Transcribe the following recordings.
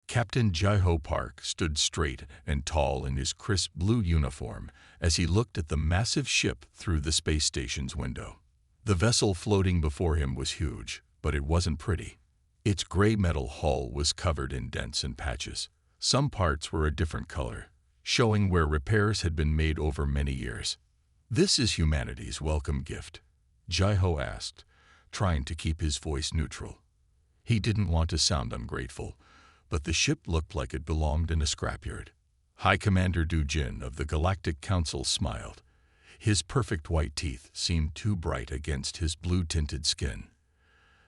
Captain Jai-Ho Park stood straight and tall in his crisp blue uniform as he looked at the massive ship through the space station's window. The vessel floating before him was huge, but it wasn't pretty. Its gray metal hull was covered in dents and patches. Some parts were a different color, showing where repairs had been made over many years. "This is humanity's welcome gift," Jai-Ho asked, trying to keep his voice neutral. He didn't want to sound ungrateful, but the ship looked like it belonged in a scrapyard. High Commander Du-Jin of the Galactic Council smiled. His perfect white teeth seemed too bright against his blue-tinted skin.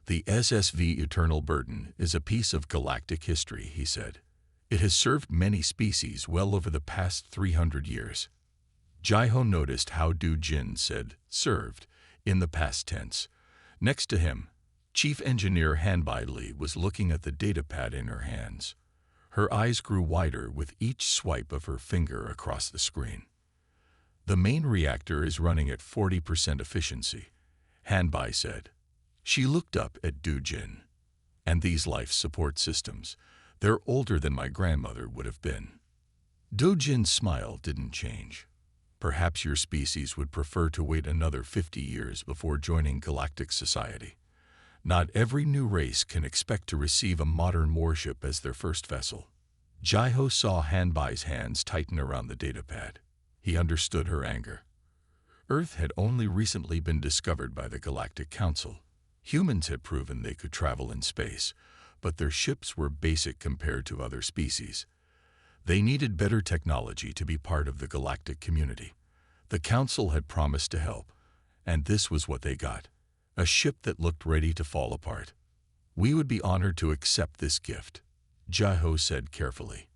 "The SSV Eternal Burden is a piece of galactic history," he said. "It has served many species well over the past 300 years. Jai-Ho noticed how Du-Jin said served in the past tense. Next to him, Chief Engineer Han-Bai Lee was looking at the datapad in her hands. Her eyes grew wider with each swipe of her finger across the screen. "The main reactor is running at 40% efficiency," Han-Bai said. She looked up at Du-Jin. "And these life support systems, they're older than my grandmother would have been." Du-Jin's smile didn't change. "Perhaps your species would prefer to wait another 50 years before joining galactic society. Not every new race can expect to receive a modern warship as their first vessel." Jai-Ho saw Han-Bai's hands tighten around the datapad. He understood her anger. Earth had only recently been discovered by the Galactic Council. Humans had proven they could travel in space, but their ships were basic compared to other species. They needed better technology to be part of the galactic community. The Council had promised to help, and this was what they got: a ship that looked ready to fall apart. "We would be honored to accept this gift," Jai-Ho said carefully.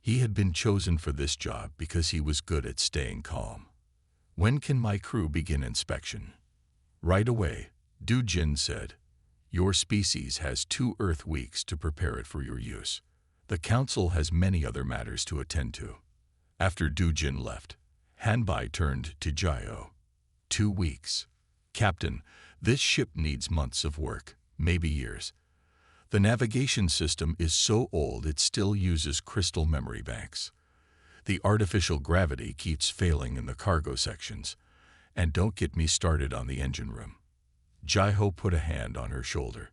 He had been chosen for this job because he was good at staying calm. "When can my crew begin inspection?" "Right away," Du-Jin said. "Your species has 2 Earth weeks to prepare it for your use. The Council has many other matters to attend to." After Du-Jin left, Han-Bai turned to Jai-Ho. 2 weeks. "Captain, this ship needs months of work, maybe years. The navigation system is so old it still uses crystal memory banks. The artificial gravity keeps failing in the cargo sections. And don't get me started on the engine room." Jai-Ho put a hand on her shoulder.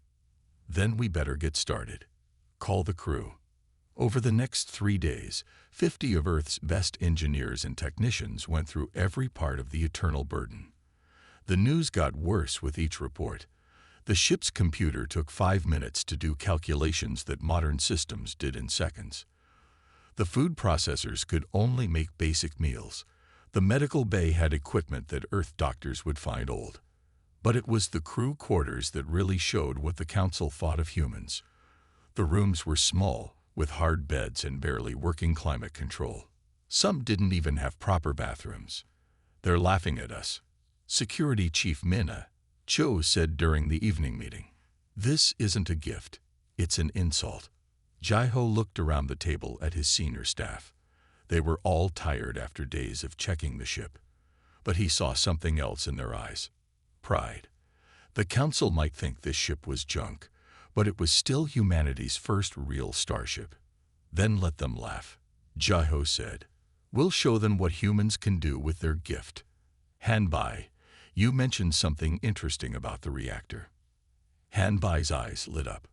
"Then we better get started. Call the crew." Over the next 3 days, 50 of Earth's best engineers and technicians went through every part of the Eternal Burden. The news got worse with each report. The ship's computer took 5 minutes to do calculations that modern systems did in seconds. The food processors could only make basic meals. The medical bay had equipment that Earth doctors would find old. But it was the crew quarters that really showed what the Council thought of humans. The rooms were small, with hard beds and barely working climate control. Some didn't even have proper bathrooms. "They're laughing at us," Security Chief Minna Cho said during the evening meeting. "This isn't a gift, it's an insult." Jai-Ho looked around the table at his senior staff. They were all tired after days of checking the ship. But he saw something else in their eyes: pride. The Council might think this ship was junk, but it was still humanity's first real starship. "Then let them laugh," Jai-Ho said. "We'll show them what humans can do with their gift." Han-Bai, you mentioned something interesting about the reactor." Han-Bai's eyes lit up.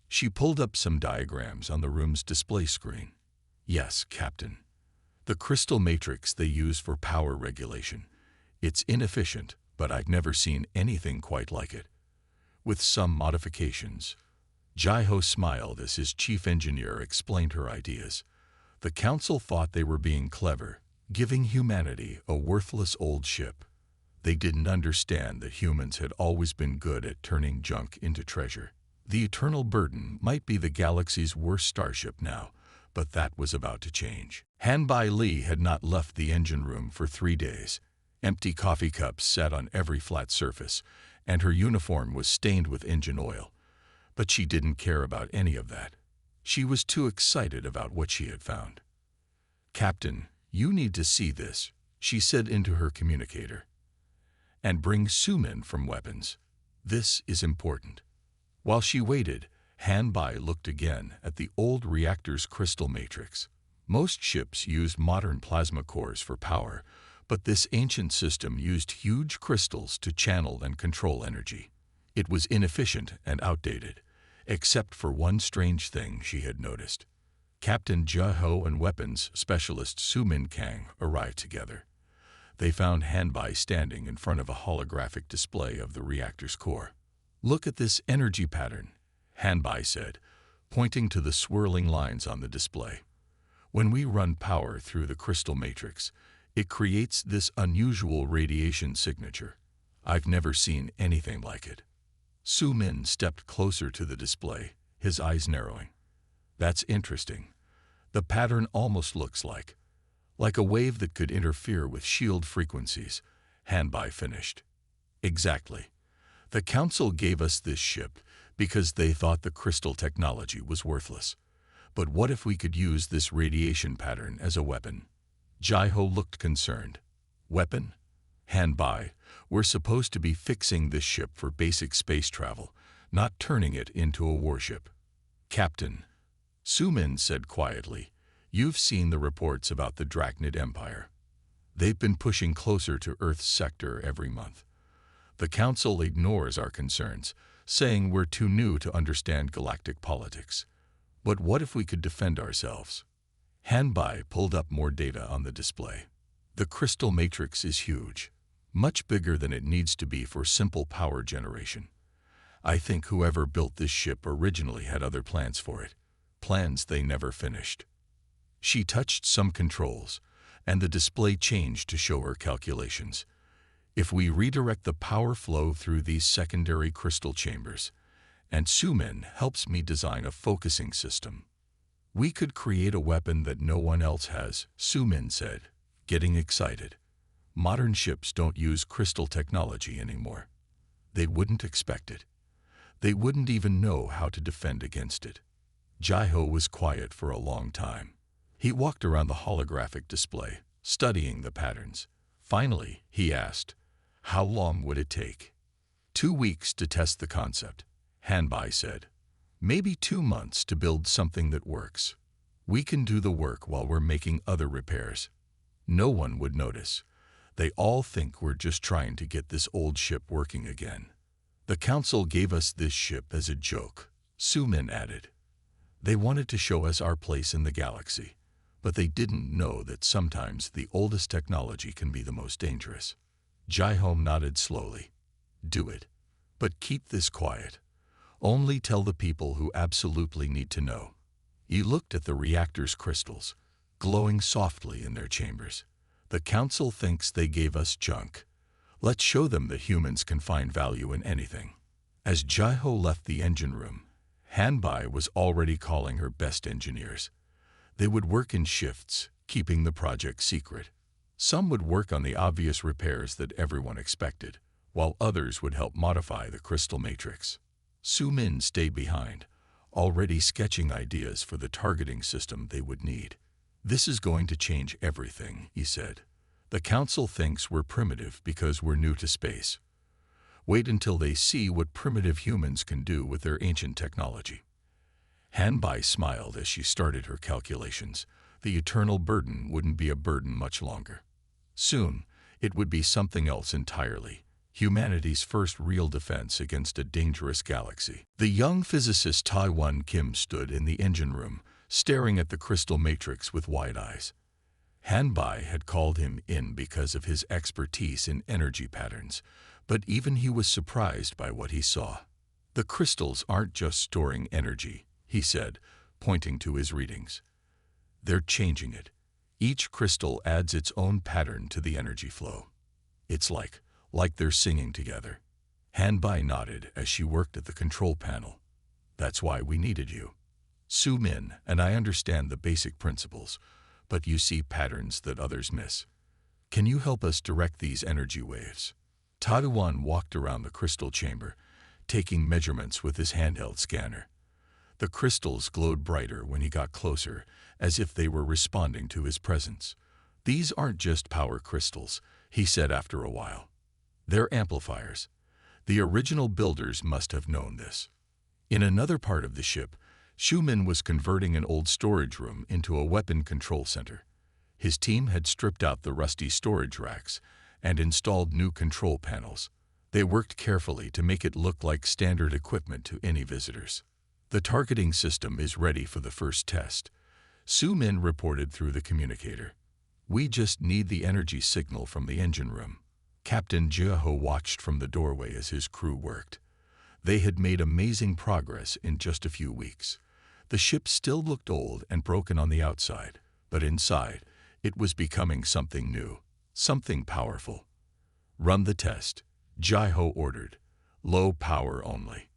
She pulled up some diagrams on the room's display screen. "Yes, Captain. The crystal matrix they use for power regulation. It's inefficient, but I've never seen anything quite like it. With some modifications." Jai-Ho smiled as his chief engineer explained her ideas. The Council thought they were being clever, giving humanity a worthless old ship. They didn't understand that humans had always been good at turning junk into treasure. The Eternal Burden might be the galaxy's worst starship now, but that was about to change. Han-Bai Lee had not left the engine room for 3 days. Empty coffee cups sat on every flat surface, and her uniform was stained with engine oil. But she didn't care about any of that. She was too excited about what she had found. "Captain, you need to see this," she said into her communicator. "And bring Sumin from weapons. This is important." While she waited, Han-Bai looked again at the old reactor's crystal matrix. Most ships used modern plasma cores for power, but this ancient system used huge crystals to channel and control energy. It was inefficient and outdated, except for one strange thing she had noticed. Captain Jia-Ho and weapons specialist Su-Min Kang arrived together. They found Han-Bai standing in front of a holographic display of the reactor's core. "Look at this energy pattern," Han-Bai said, pointing to the swirling lines on the display. "When we run power through the crystal matrix, it creates this unusual radiation signature. I've never seen anything like it." Su-Min stepped closer to the display, his eyes narrowing. "That's interesting. The pattern almost looks like a wave that could interfere with shield frequencies," Han-Bai finished. "Exactly. The Council gave us this ship because they thought the crystal technology was worthless. But what if we could use this radiation pattern as a weapon?" Jai-Ho looked concerned. "Weapon? Han-Bai, we're supposed to be fixing this ship for basic space travel, not turning it into a warship." "Captain," Su-Min said quietly, "you've seen the reports about the Drachnid Empire. They've been pushing closer to Earth's sector every month. The Council ignores our concerns, saying we're too new to understand galactic politics. But what if we could defend ourselves?" Han-Bai pulled up more data on the display. "The crystal matrix is huge, much bigger than it needs to be for simple power generation. I think whoever built this ship originally had other plans for it, plans they never finished." She touched some controls, and the display changed to show her calculations. "If we redirect the power flow through these secondary crystal chambers, and Su-Min helps me design a focusing system, we could create a weapon that no one else has," Su-Min said, getting excited. "Modern ships don't use crystal technology anymore. They wouldn't expect it. They wouldn't even know how to defend against it." Jai-Ho was quiet for a long time. He walked around the holographic display, studying the patterns. Finally, he asked, "How long would it take?" "2 weeks to test the concept," Han-Bai said. "Maybe 2 months to build something that works. We can do the work while we're making other repairs. No one would notice. They all think we're just trying to get this old ship working again." "The Council gave us this ship as a joke," Su-Min added. "They wanted to show us our place in the galaxy, but they didn't know that sometimes the oldest technology can be the most dangerous." Jai-Ho nodded slowly. "Do it. But keep this quiet. Only tell the people who absolutely need to know." He looked at the reactor's crystals, glowing softly in their chambers. "The Council thinks they gave us junk. Let's show them that humans can find value in anything." As Jai-Ho left the engine room, Han-Bai was already calling her best engineers. They would work in shifts, keeping the project secret. Some would work on the obvious repairs that everyone expected, while others would help modify the crystal matrix. Su-Min stayed behind, already sketching ideas for the targeting system they would need. "This is going to change everything," he said. "The Council thinks we're primitive because we're new to space. Wait until they see what primitive humans can do with their ancient technology." Han-Bai smiled as she started her calculations. The eternal burden wouldn't be a burden much longer. Soon, it would be something else entirely, humanity's first real defense against a dangerous galaxy. The young physicist Tai-Wan Kim stood in the engine room, staring at the crystal matrix with wide eyes. Han-Bai had called him in because of his expertise in energy patterns, but even he was surprised by what he saw. "The crystals aren't just storing energy," he said, pointing to his readings. "They're changing it. Each crystal adds its own pattern to the energy flow. It's like they're singing together." Han-Bai nodded as she worked at the control panel. "That's why we needed you. Su-Min and I understand the basic principles, but you see patterns that others miss. Can you help us direct these energy waves?" Tai-Wan walked around the crystal chamber, taking measurements with his handheld scanner. The crystals glowed brighter when he got closer, as if they were responding to his presence. "These aren't just power crystals," he said after a while. "They're amplifiers. The original builders must have known this. In another part of the ship, Schumann was converting an old storage room into a weapon control center. His team had stripped out the rusty storage racks and installed new control panels. They worked carefully to make it look like standard equipment to any visitors. The targeting system is ready for the first test, Schumann reported through the communicator. We just need the energy signal from the engine room. Captain Jiaho watched from the doorway as his crew worked. They had made amazing progress in just a few weeks. The ship still looked old and broken on the outside, but inside, it was becoming something new, something powerful. Run the test, Jiaho ordered. Low power only.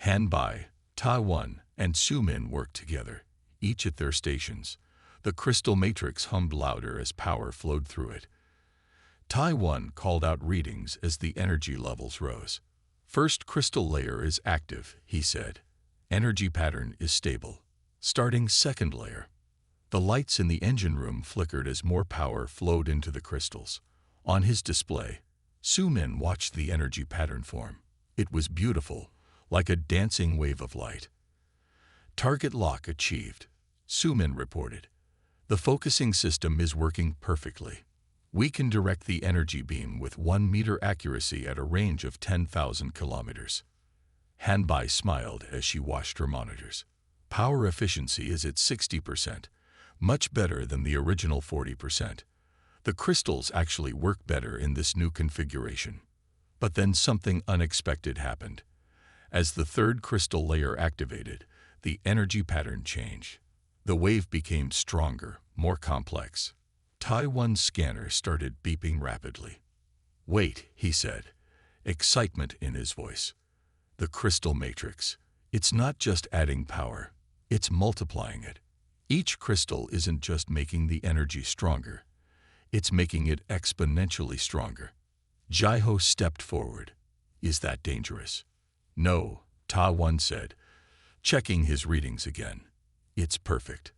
Hanbai, Taiwan, and Sumin worked together, each at their stations. The crystal matrix hummed louder as power flowed through it. Taiwan called out readings as the energy levels rose. First crystal layer is active, he said. Energy pattern is stable. Starting second layer. The lights in the engine room flickered as more power flowed into the crystals. On his display, Sumin watched the energy pattern form. It was beautiful, like a dancing wave of light. Target lock achieved, Sumin reported. The focusing system is working perfectly. We can direct the energy beam with 1 meter accuracy at a range of 10,000 kilometers. Hanbai smiled as she watched her monitors. Power efficiency is at 60%, much better than the original 40%. The crystals actually work better in this new configuration. But then something unexpected happened. As the third crystal layer activated, the energy pattern changed. The wave became stronger, more complex. Taiwan's scanner started beeping rapidly. Wait, he said, excitement in his voice. The crystal matrix. It's not just adding power, it's multiplying it. Each crystal isn't just making the energy stronger, it's making it exponentially stronger. Jiaho stepped forward. Is that dangerous? No, Taiwan said, checking his readings again. It's perfect.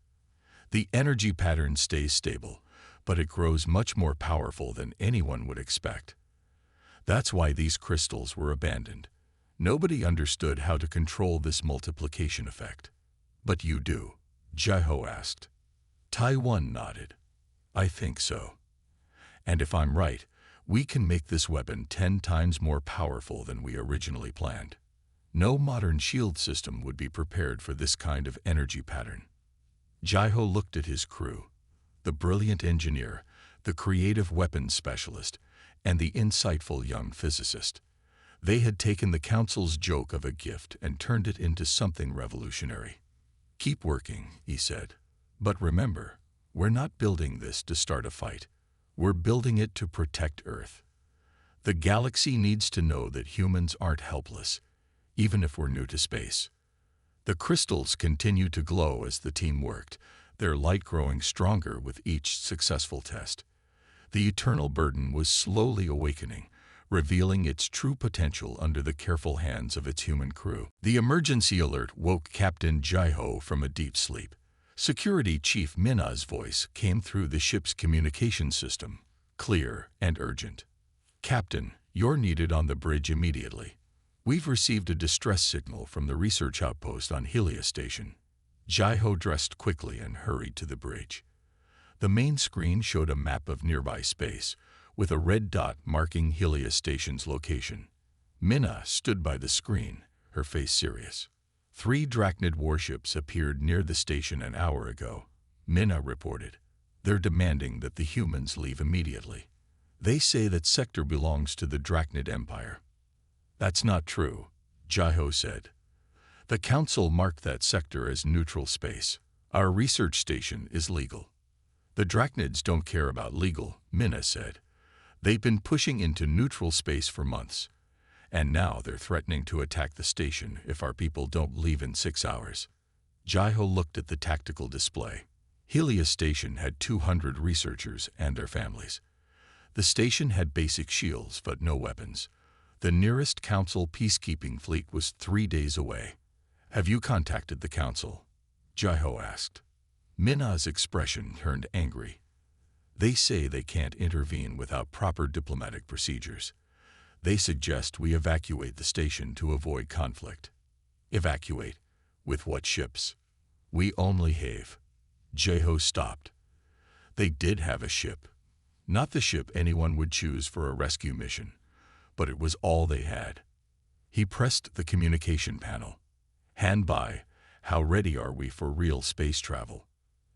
The energy pattern stays stable, but it grows much more powerful than anyone would expect. That's why these crystals were abandoned. Nobody understood how to control this multiplication effect. But you do, Jiaho asked. Taiwan nodded. I think so. And if I'm right, we can make this weapon 10 times more powerful than we originally planned. No modern shield system would be prepared for this kind of energy pattern. Jiaho looked at his crew, the brilliant engineer, the creative weapons specialist, and the insightful young physicist. They had taken the Council's joke of a gift and turned it into something revolutionary. Keep working, he said. But remember, we're not building this to start a fight. We're building it to protect Earth. The galaxy needs to know that humans aren't helpless, even if we're new to space. The crystals continued to glow as the team worked, their light growing stronger with each successful test. The eternal burden was slowly awakening, revealing its true potential under the careful hands of its human crew. The emergency alert woke Captain Jiaho from a deep sleep. Security Chief Mina's voice came through the ship's communication system, clear and urgent. Captain, you're needed on the bridge immediately. We've received a distress signal from the research outpost on HFY Station. Jiaho dressed quickly and hurried to the bridge. The main screen showed a map of nearby space, with a red dot marking HFY Station's location. Mina stood by the screen, her face serious. 3 Drachnid warships appeared near the station an hour ago, Mina reported. They're demanding that the humans leave immediately. They say that sector belongs to the Drachnid Empire. That's not true, Jiaho said. The Council marked that sector as neutral space. Our research station is legal. The Drachnids don't care about legal, Mina said. They've been pushing into neutral space for months, and now they're threatening to attack the station if our people don't leave in 6 hours. Jiaho looked at the tactical display. HFY Station had 200 researchers and their families. The station had basic shields but no weapons. The nearest Council peacekeeping fleet was 3 days away. Have you contacted the Council? Jiaho asked. Mina's expression turned angry. They say they can't intervene without proper diplomatic procedures. They suggest we evacuate the station to avoid conflict. Evacuate. With what ships? We only have. Jeho stopped. They did have a ship. Not the ship anyone would choose for a rescue mission, but it was all they had. He pressed the communication panel. Hand by, how ready are we for real space travel?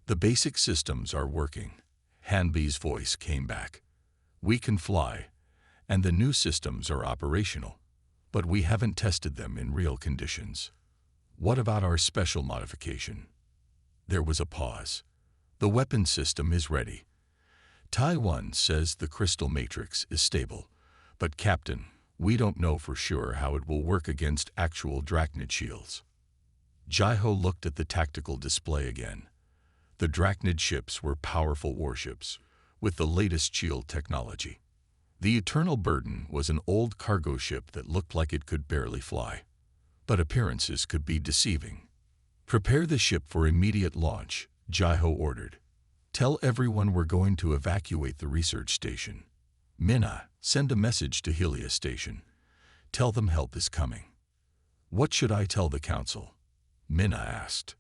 The basic systems are working. Hanby's voice came back. We can fly, and the new systems are operational, but we haven't tested them in real conditions. What about our special modification? There was a pause. The weapon system is ready. Taiwan says the crystal matrix is stable, but Captain, we don't know for sure how it will work against actual Drachnid shields. Jeho looked at the tactical display again. The Drachnid ships were powerful warships, with the latest shield technology. The Eternal Burden was an old cargo ship that looked like it could barely fly. But appearances could be deceiving. Prepare the ship for immediate launch, Jeho ordered. Tell everyone we're going to evacuate the research station. Minna, send a message to Helia Station. Tell them help is coming. What should I tell the council? Minna asked.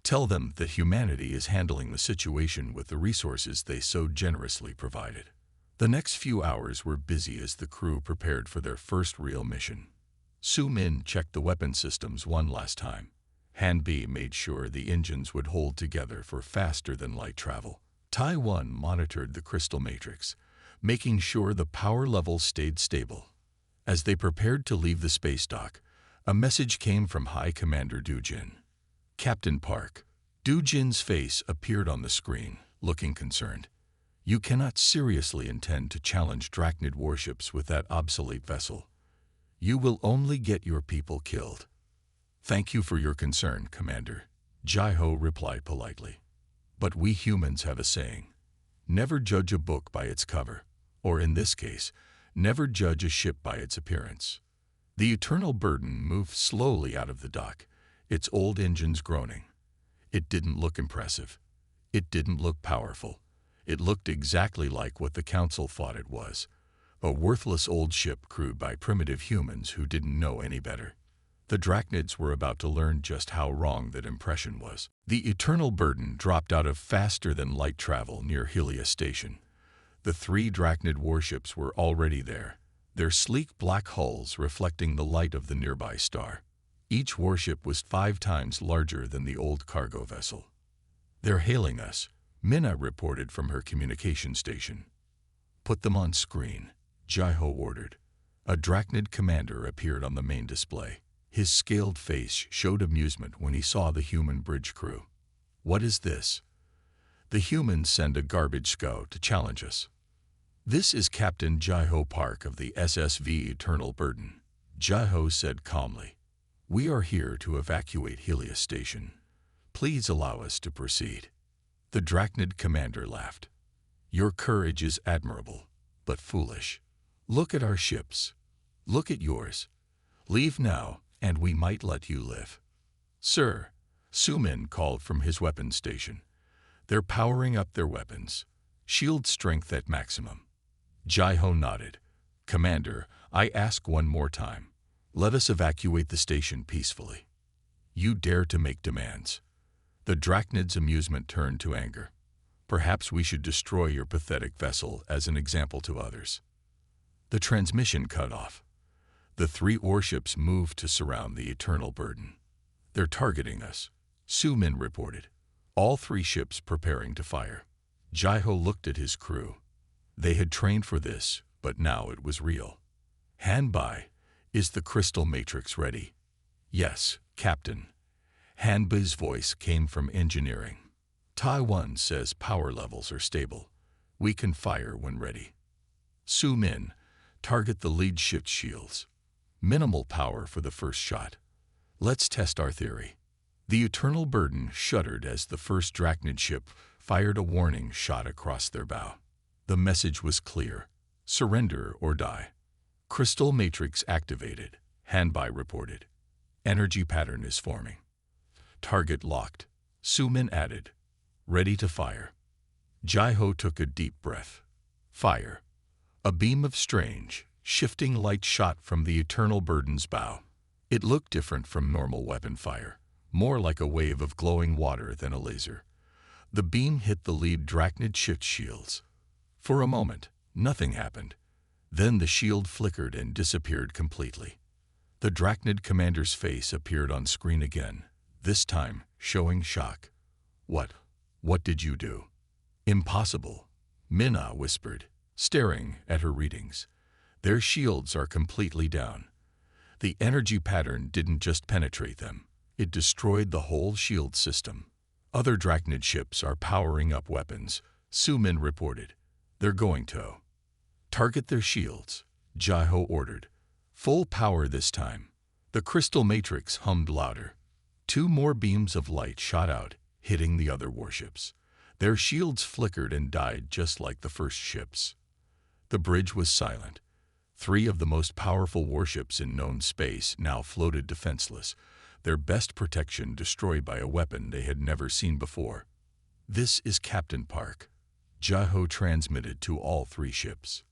Tell them that humanity is handling the situation with the resources they so generously provided. The next few hours were busy as the crew prepared for their first real mission. Su Min checked the weapon systems one last time. Han Bi made sure the engines would hold together for faster-than-light travel. Taiwan monitored the crystal matrix, making sure the power levels stayed stable. As they prepared to leave the space dock, a message came from High Commander Dujin. Captain Park. Dujin's face appeared on the screen, looking concerned. You cannot seriously intend to challenge Drachnid warships with that obsolete vessel. You will only get your people killed. Thank you for your concern, Commander. Jeho replied politely. But we humans have a saying. Never judge a book by its cover, or in this case, never judge a ship by its appearance. The Eternal Burden moved slowly out of the dock, its old engines groaning. It didn't look impressive. It didn't look powerful. It looked exactly like what the Council thought it was. A worthless old ship crewed by primitive humans who didn't know any better. The Drachnids were about to learn just how wrong that impression was. The Eternal Burden dropped out of faster-than-light travel near Helia Station. The 3 Drachnid warships were already there, their sleek black hulls reflecting the light of the nearby star. Each warship was 5 times larger than the old cargo vessel. They're hailing us, Minna reported from her communication station. Put them on screen, Jeho ordered. A Drachnid commander appeared on the main display. His scaled face showed amusement when he saw the human bridge crew. What is this? The humans send a garbage scout to challenge us. This is Captain Jeho Park of the SSV Eternal Burden, Jeho said calmly. We are here to evacuate Helia Station. Please allow us to proceed. The Drachnid commander laughed. Your courage is admirable, but foolish. Look at our ships. Look at yours. Leave now, and we might let you live. Sir, Su Min called from his weapons station. They're powering up their weapons. Shield strength at maximum. Jeho nodded. Commander, I ask one more time. Let us evacuate the station peacefully. You dare to make demands. The Drachnid's amusement turned to anger. Perhaps we should destroy your pathetic vessel as an example to others. The transmission cut off. The 3 warships moved to surround the Eternal Burden. They're targeting us, Su Min reported. All 3 ships preparing to fire. Jeho looked at his crew. They had trained for this, but now it was real. Han Bai, is the crystal matrix ready? Yes, Captain. Han Bai's voice came from engineering. Taiwan says power levels are stable. We can fire when ready. Su Min, target the lead ship's shields. Minimal power for the first shot. Let's test our theory. The Eternal Burden shuddered as the first Drachnid ship fired a warning shot across their bow. The message was clear. Surrender or die. Crystal matrix activated, Han Bai reported. Energy pattern is forming. Target locked, Su Min added. Ready to fire. Jeho took a deep breath. Fire. A beam of strange, shifting light shot from the Eternal Burden's bow. It looked different from normal weapon fire, more like a wave of glowing water than a laser. The beam hit the lead Drachnid ship's shields. For a moment, nothing happened. Then the shield flickered and disappeared completely. The Drachnid commander's face appeared on screen again, this time showing shock. What did you do?" "Impossible," Minna whispered, staring at her readings. "Their shields are completely down. The energy pattern didn't just penetrate them, it destroyed the whole shield system. Other Drachnid ships are powering up weapons," Su-Min reported. "They're going to target their shields," Jai-Ho ordered. "Full power this time." The crystal matrix hummed louder. 2 more beams of light shot out, hitting the other warships. Their shields flickered and died just like the first ships. The bridge was silent. 3 of the most powerful warships in known space now floated defenseless, their best protection destroyed by a weapon they had never seen before. "This is Captain Park," Jai-Ho transmitted to all 3 ships.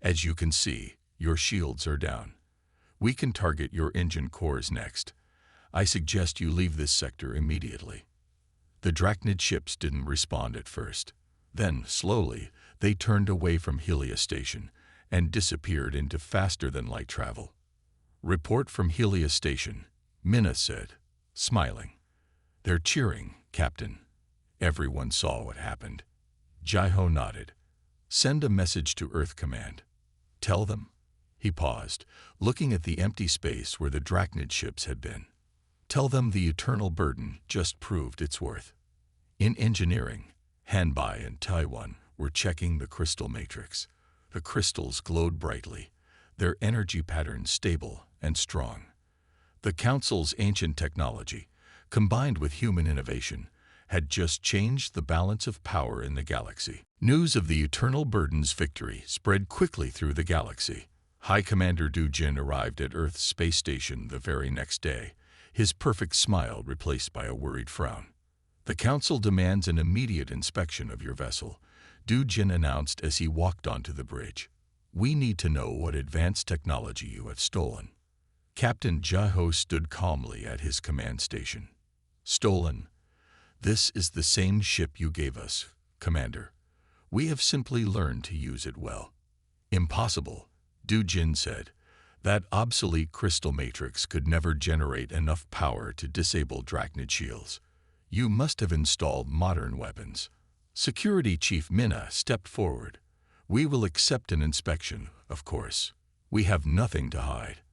"As you can see, your shields are down. We can target your engine cores next. I suggest you leave this sector immediately." The Drachnid ships didn't respond at first. Then, slowly, they turned away from Helios Station and disappeared into faster-than-light travel. "Report from Helios Station," Minna said, smiling. "They're cheering, Captain." Everyone saw what happened. Jai-Ho nodded. "Send a message to Earth Command. Tell them." He paused, looking at the empty space where the Drachnid ships had been. "Tell them the eternal burden just proved its worth." In engineering, Hanbai and Taiwan were checking the crystal matrix. The crystals glowed brightly, their energy patterns stable and strong. The Council's ancient technology, combined with human innovation, had just changed the balance of power in the galaxy. News of the Eternal Burden's victory spread quickly through the galaxy. High Commander Du Jin arrived at Earth's space station the very next day, his perfect smile replaced by a worried frown. "The Council demands an immediate inspection of your vessel," Du Jin announced as he walked onto the bridge. "We need to know what advanced technology you have stolen." Captain Jai-Ho stood calmly at his command station. "Stolen? This is the same ship you gave us, Commander. We have simply learned to use it well." "Impossible," Du Jin said. "That obsolete crystal matrix could never generate enough power to disable Drachnid shields. You must have installed modern weapons." Security Chief Minna stepped forward. "We will accept an inspection, of course. We have nothing to hide.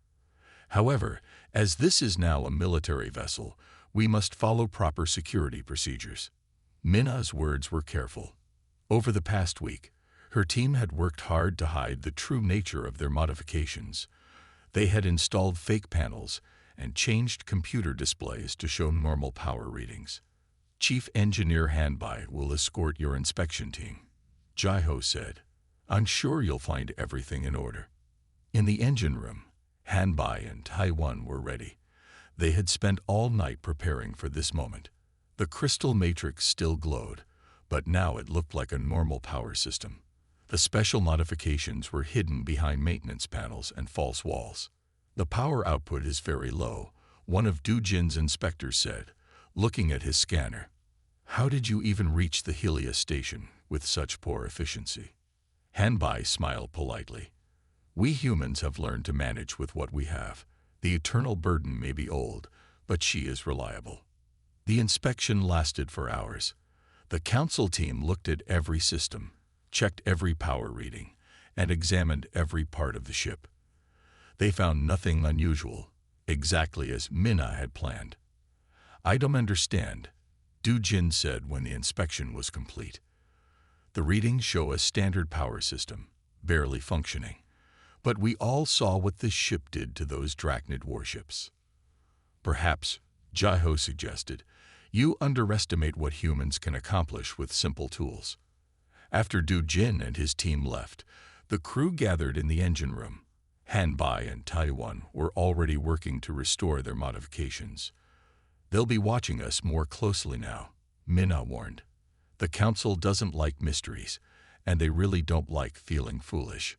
However, as this is now a military vessel, we must follow proper security procedures." Minna's words were careful. Over the past week, her team had worked hard to hide the true nature of their modifications. They had installed fake panels and changed computer displays to show normal power readings. "Chief Engineer Hanbai will escort your inspection team," Jai-Ho said. "I'm sure you'll find everything in order." In the engine room, Hanbai and Taiwan were ready. They had spent all night preparing for this moment. The crystal matrix still glowed, but now it looked like a normal power system. The special modifications were hidden behind maintenance panels and false walls. "The power output is very low," one of Du Jin's inspectors said, looking at his scanner. "How did you even reach the Helios station with such poor efficiency?" Hanbai smiled politely. "We humans have learned to manage with what we have. The Eternal Burden may be old, but she is reliable." The inspection lasted for hours. The Council team looked at every system, checked every power reading, and examined every part of the ship. They found nothing unusual, exactly as Minna had planned. "I don't understand," Du Jin said when the inspection was complete. "The readings show a standard power system, barely functioning. But we all saw what this ship did to those Drachnid warships." "Perhaps," Jai-Ho suggested, "you underestimate what humans can accomplish with simple tools." After Du Jin and his team left, the crew gathered in the engine room. Hanbai and Taiwan were already working to restore their modifications. "They'll be watching us more closely now," Minna warned. "The Council doesn't like mysteries, and they really don't like feeling foolish."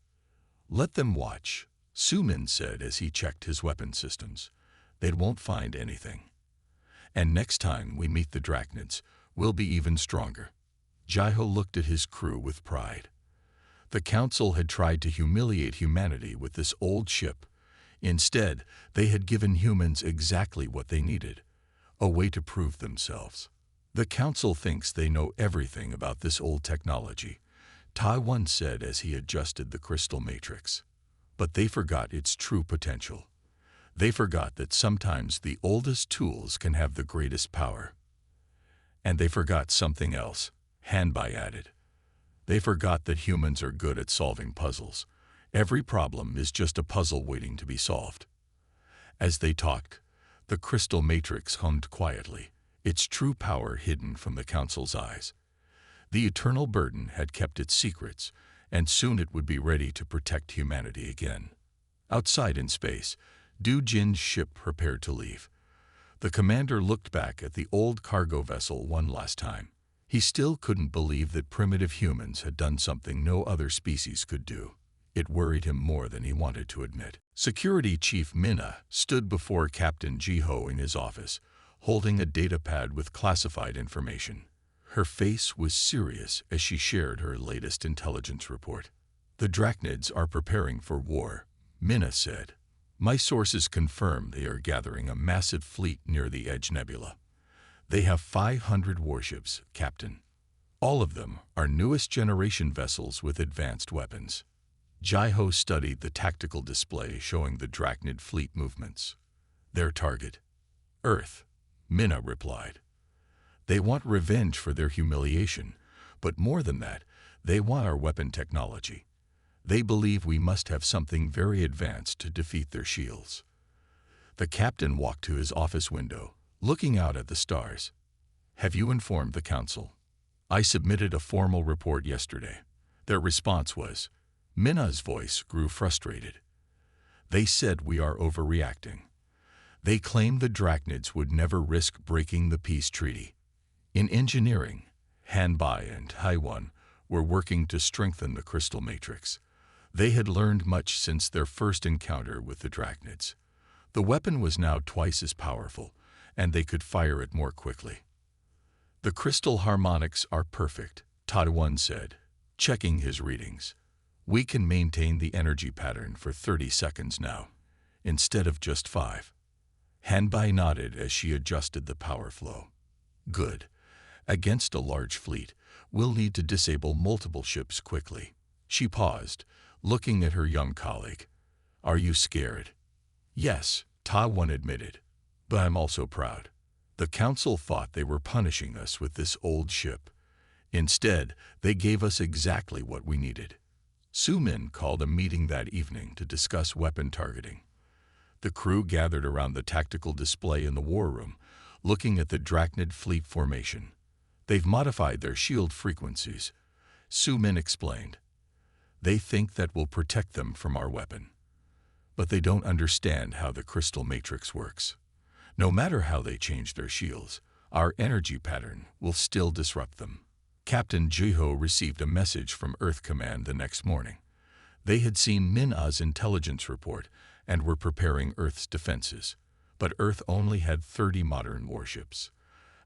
"Let them watch," Su-Min said as he checked his weapon systems. They won't find anything. And next time we meet the Drachnids, we'll be even stronger. Jaiho looked at his crew with pride. The Council had tried to humiliate humanity with this old ship. Instead, they had given humans exactly what they needed, a way to prove themselves. The Council thinks they know everything about this old technology, Tai once said as he adjusted the crystal matrix. But they forgot its true potential. They forgot that sometimes the oldest tools can have the greatest power. And they forgot something else, Hanbai added. They forgot that humans are good at solving puzzles. Every problem is just a puzzle waiting to be solved. As they talked, the crystal matrix hummed quietly, its true power hidden from the Council's eyes. The eternal burden had kept its secrets, and soon it would be ready to protect humanity again. Outside in space, Du Jin's ship prepared to leave. The commander looked back at the old cargo vessel one last time. He still couldn't believe that primitive humans had done something no other species could do. It worried him more than he wanted to admit. Security Chief Minna stood before Captain Jiho in his office, holding a datapad with classified information. Her face was serious as she shared her latest intelligence report. The Drachnids are preparing for war, Minna said. My sources confirm they are gathering a massive fleet near the Edge Nebula. They have 500 warships, Captain. All of them are newest generation vessels with advanced weapons. Jaiho studied the tactical display showing the Drachnid fleet movements. Their target? Earth, Minna replied. They want revenge for their humiliation, but more than that, they want our weapon technology. They believe we must have something very advanced to defeat their shields. The captain walked to his office window, looking out at the stars. Have you informed the Council? I submitted a formal report yesterday. Their response was, Minna's voice grew frustrated. They said we are overreacting. They claimed the Drachnids would never risk breaking the peace treaty. In engineering, Hanbai and Taiwan were working to strengthen the crystal matrix. They had learned much since their first encounter with the Drachnids. The weapon was now twice as powerful, and they could fire it more quickly. The crystal harmonics are perfect, Taiwan said, checking his readings. We can maintain the energy pattern for 30 seconds now, instead of just 5. Hanbai nodded as she adjusted the power flow. Good. Against a large fleet, we'll need to disable multiple ships quickly. She paused, looking at her young colleague. Are you scared? Yes, Taiwan admitted. But I'm also proud. The Council thought they were punishing us with this old ship. Instead, they gave us exactly what we needed. Su Min called a meeting that evening to discuss weapon targeting. The crew gathered around the tactical display in the war room, looking at the Drachnid fleet formation. They've modified their shield frequencies, Su Min explained. They think that will protect them from our weapon. But they don't understand how the crystal matrix works. No matter how they change their shields, our energy pattern will still disrupt them. Captain Jiho received a message from Earth Command the next morning. They had seen Minna's intelligence report and were preparing Earth's defenses. But Earth only had 30 modern warships.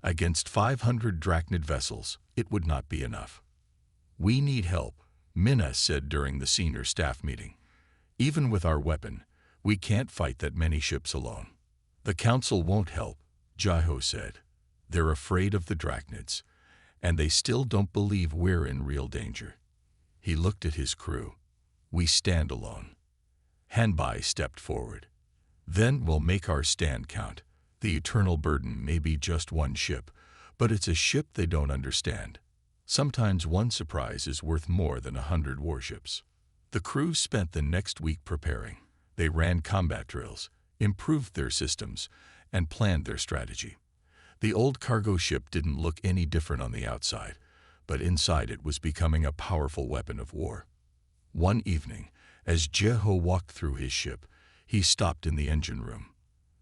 Against 500 Drachnid vessels, it would not be enough. We need help, Minna said during the senior staff meeting. Even with our weapon, we can't fight that many ships alone. The Council won't help, Jaiho said. They're afraid of the Drachnids, and they still don't believe we're in real danger. He looked at his crew. We stand alone. Hanbai stepped forward. Then we'll make our stand count. The eternal burden may be just one ship, but it's a ship they don't understand. Sometimes one surprise is worth more than 100 warships. The crew spent the next week preparing. They ran combat drills, improved their systems, and planned their strategy. The old cargo ship didn't look any different on the outside, but inside it was becoming a powerful weapon of war. One evening, as Jeho walked through his ship, he stopped in the engine room.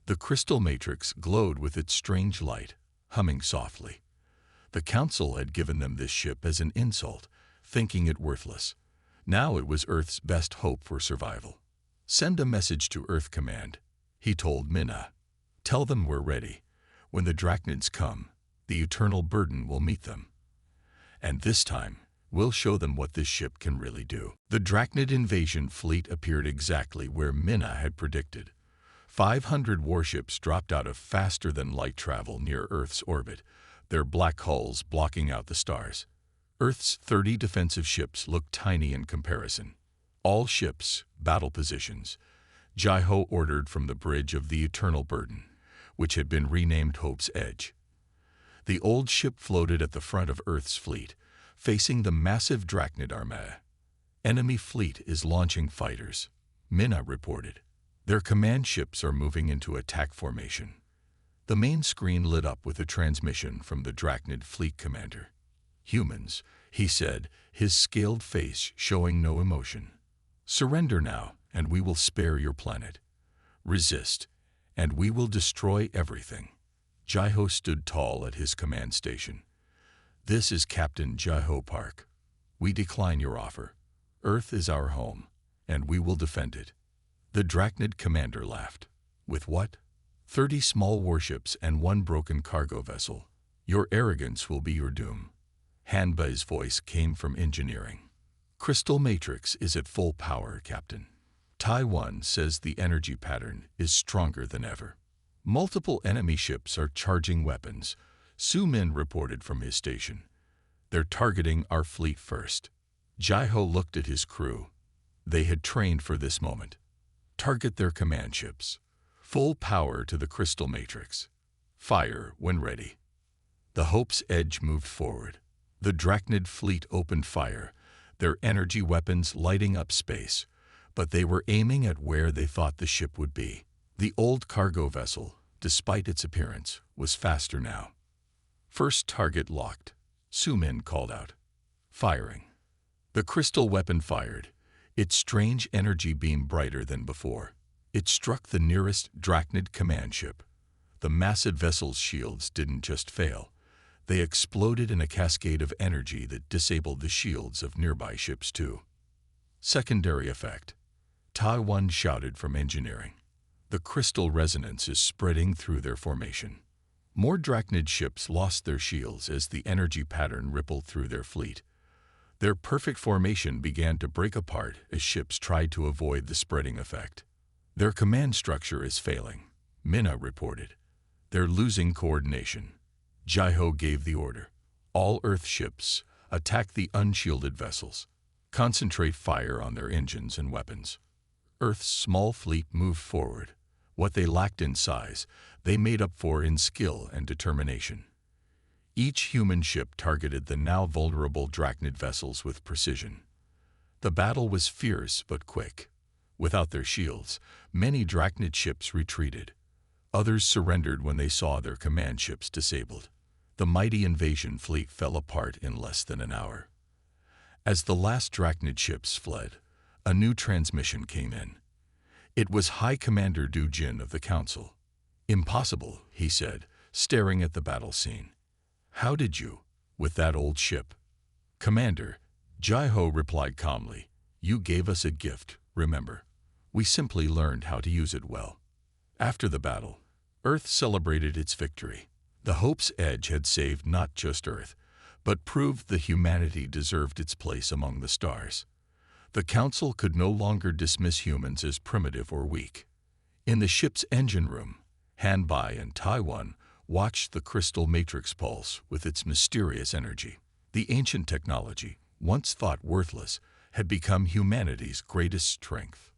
The crystal matrix glowed with its strange light, humming softly. The Council had given them this ship as an insult, thinking it worthless. Now it was Earth's best hope for survival. Send a message to Earth Command, he told Minna. Tell them we're ready. When the Drachnids come, the eternal burden will meet them. And this time, we'll show them what this ship can really do. The Drachnid invasion fleet appeared exactly where Minna had predicted. 500 warships dropped out of faster-than-light travel near Earth's orbit, their black hulls blocking out the stars. Earth's 30 defensive ships looked tiny in comparison. All ships, battle positions. Jai-Ho ordered from the bridge of the Eternal Burden, which had been renamed Hope's Edge. The old ship floated at the front of Earth's fleet, facing the massive Drachnid armada. Enemy fleet is launching fighters, Minna reported. Their command ships are moving into attack formation. The main screen lit up with a transmission from the Drachnid fleet commander. Humans, he said, his scaled face showing no emotion. Surrender now, and we will spare your planet. Resist, and we will destroy everything. Jai-Ho stood tall at his command station. This is Captain Jai-Ho Park. We decline your offer. Earth is our home, and we will defend it. The Drachnid commander laughed. With what? 30 small warships and 1 broken cargo vessel. Your arrogance will be your doom. Hanbei's voice came from engineering. Crystal Matrix is at full power, Captain. Taiwan says the energy pattern is stronger than ever. Multiple enemy ships are charging weapons, Su Min reported from his station. They're targeting our fleet first. Jai-Ho looked at his crew. They had trained for this moment. Target their command ships. Full power to the Crystal Matrix. Fire when ready. The Hope's Edge moved forward. The Drachnid fleet opened fire, their energy weapons lighting up space, but they were aiming at where they thought the ship would be. The old cargo vessel, despite its appearance, was faster now. First target locked, Su Min called out. Firing. The crystal weapon fired, its strange energy beam brighter than before. It struck the nearest Drachnid command ship. The massive vessel's shields didn't just fail. They exploded in a cascade of energy that disabled the shields of nearby ships too. Secondary effect. Taiwan shouted from engineering. The crystal resonance is spreading through their formation. More Drachnid ships lost their shields as the energy pattern rippled through their fleet. Their perfect formation began to break apart as ships tried to avoid the spreading effect. Their command structure is failing, Minna reported. They're losing coordination. Jai-Ho gave the order. All Earth ships, attack the unshielded vessels. Concentrate fire on their engines and weapons. Earth's small fleet moved forward. What they lacked in size, they made up for in skill and determination. Each human ship targeted the now vulnerable Drachnid vessels with precision. The battle was fierce but quick. Without their shields, many Drachnid ships retreated. Others surrendered when they saw their command ships disabled. The mighty invasion fleet fell apart in less than an hour. As the last Drachnid ships fled, a new transmission came in. It was High Commander Du Jin of the Council. Impossible, he said, staring at the battle scene. How did you, with that old ship? Commander, Jai-Ho replied calmly. You gave us a gift, remember. We simply learned how to use it well. After the battle, Earth celebrated its victory. The Hope's Edge had saved not just Earth, but proved that humanity deserved its place among the stars. The Council could no longer dismiss humans as primitive or weak. In the ship's engine room, Hanbai and Taiwan watched the crystal matrix pulse with its mysterious energy. The ancient technology, once thought worthless, had become humanity's greatest strength.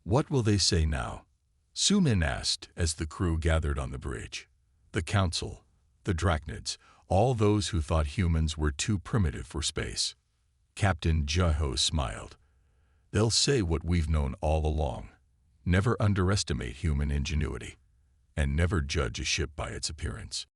What will they say now? Su Min asked as the crew gathered on the bridge. The Council, the Drachnids, all those who thought humans were too primitive for space. Captain Jai-Ho smiled. They'll say what we've known all along. Never underestimate human ingenuity, and never judge a ship by its appearance.